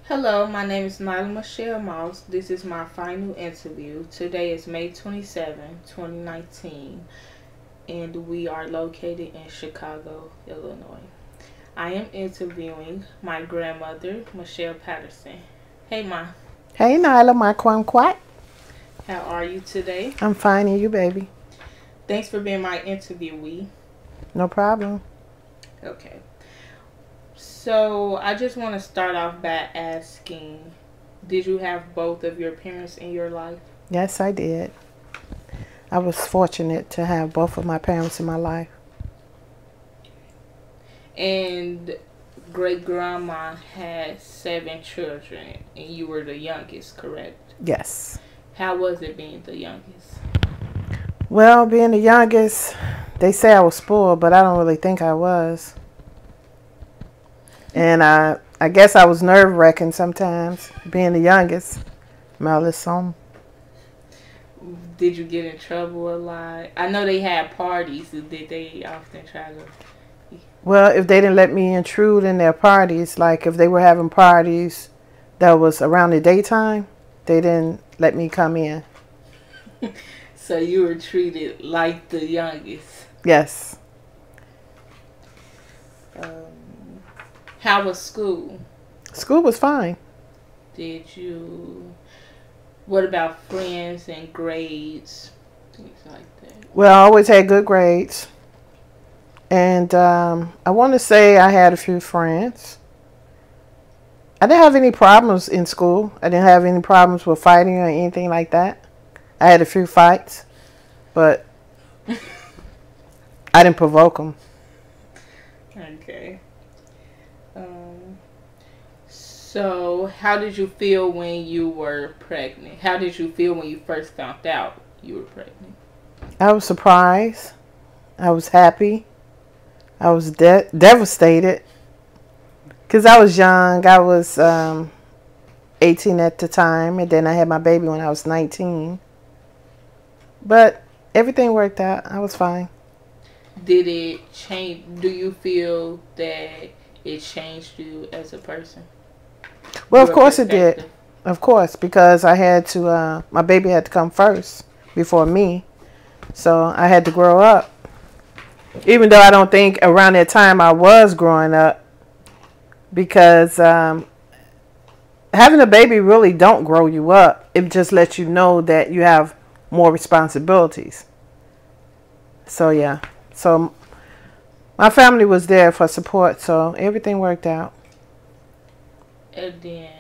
Hello, my name is Nyla Michelle Moss. This is my final interview. Today is May 27, 2019, and we are located in Chicago, Illinois. I am interviewing my grandmother, Michelle Patterson. Hey, Ma. Hey, Nyla, my quack. How are you today? I'm fine, and you, baby? Thanks for being my interviewee. No problem. Okay. So, I just want to start off by asking, did you have both of your parents in your life? Yes, I did. I was fortunate to have both of my parents in my life. And great grandma had 7 children, and you were the youngest, correct? Yes. How was it being the youngest? Well, being the youngest, they say I was spoiled, but I don't really think I was. And I guess I was nerve-wracking sometimes, being the youngest. Malison. Did you get in trouble a lot? I know they had parties. Did they often try to? Well, if they didn't let me intrude in their parties, like if they were having parties that was around the daytime, they didn't let me come in. So you were treated like the youngest. Yes. How was school? School was fine. Did you? What about friends and grades? Things like that. Well, I always had good grades. And I want to say I had a few friends. I didn't have any problems in school. I didn't have any problems with fighting or anything like that. I had a few fights, but I didn't provoke them. Okay. So, how did you feel when you were pregnant? How did you feel when you first found out you were pregnant? I was surprised. I was happy. I was devastated because I was young. I was 18 at the time, and then I had my baby when I was 19. But everything worked out. I was fine. Did it change? Do you feel that it changed you as a person? Well, of course it did. Of course, because I had to, my baby had to come first before me. So I had to grow up. Even though I don't think around that time I was growing up, because having a baby really don't grow you up. It just lets you know that you have more responsibilities. So yeah. So my family was there for support, so everything worked out. And then,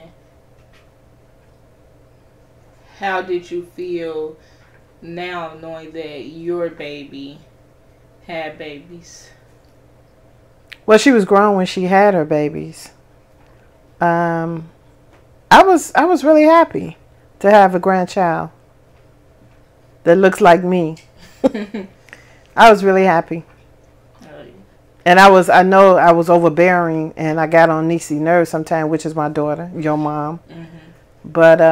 how did you feel now knowing that your baby had babies? Well, she was grown when she had her babies. I was really happy to have a grandchild that looks like me. I was really happy. And I know I was overbearing, and I got on Niecy's nerves sometimes, which is my daughter, your mom. Mm-hmm. But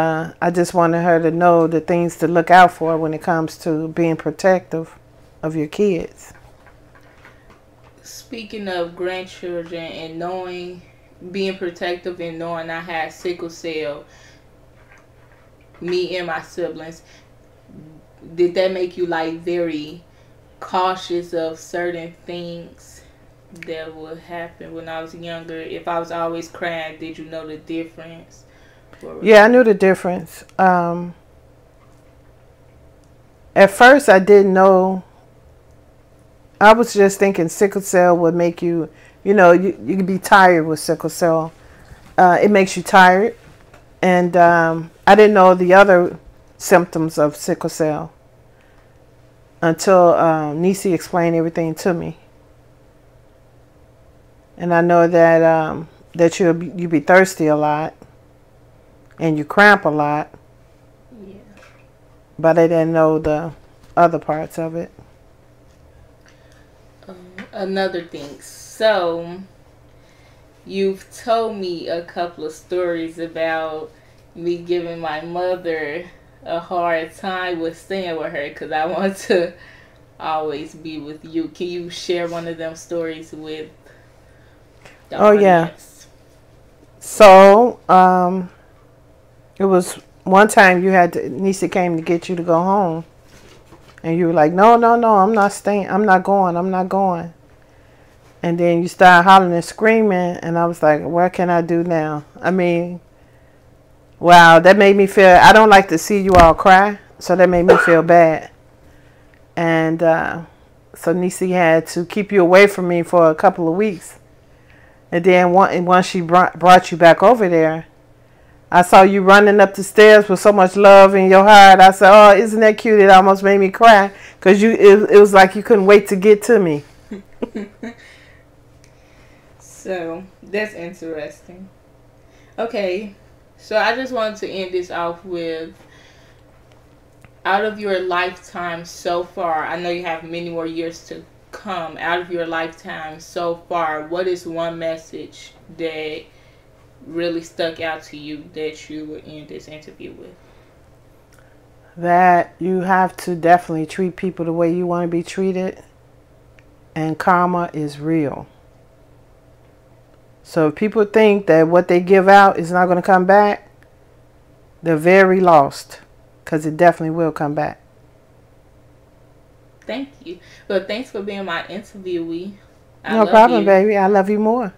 I just wanted her to know the things to look out for when it comes to being protective of your kids. Speaking of grandchildren and being protective and knowing I had sickle cell, me and my siblings, did that make you like very cautious of certain things that would happen when I was younger? If I was always crying, did you know the difference? Yeah, I knew the difference. At first, I didn't know. I was just thinking sickle cell would make you, you could be tired with sickle cell. It makes you tired. And I didn't know the other symptoms of sickle cell until Niecy explained everything to me. And I know that you be thirsty a lot and you cramp a lot. Yeah. But I didn't know the other parts of it. Another thing. So, you've told me a couple of stories about me giving my mother a hard time with staying with her because I want to always be with you. Can you share one of them stories with the audience? Yeah. So, it was one time Nisa came to get you to go home. And you were like, no, no, no, I'm not staying. I'm not going. I'm not going. And then you started hollering and screaming. And I was like, what can I do now? I mean, wow, that made me feel, I don't like to see you all cry. So that made me feel bad. And so Nisi had to keep you away from me for a couple of weeks. And then once she brought you back over there, I saw you running up the stairs with so much love in your heart. I said, oh, isn't that cute? It almost made me cry because it was like you couldn't wait to get to me. So, that's interesting. Okay, so I just wanted to end this off with, out of your lifetime so far, I know you have many more years to come. Out of your lifetime so far, what is one message that really stuck out to you that you would end this interview with? That you have to definitely treat people the way you want to be treated, and karma is real. So if people think that what they give out is not going to come back, they're very lost, because it definitely will come back. Thank you. Well, thanks for being my interviewee. No problem, baby. I love you more.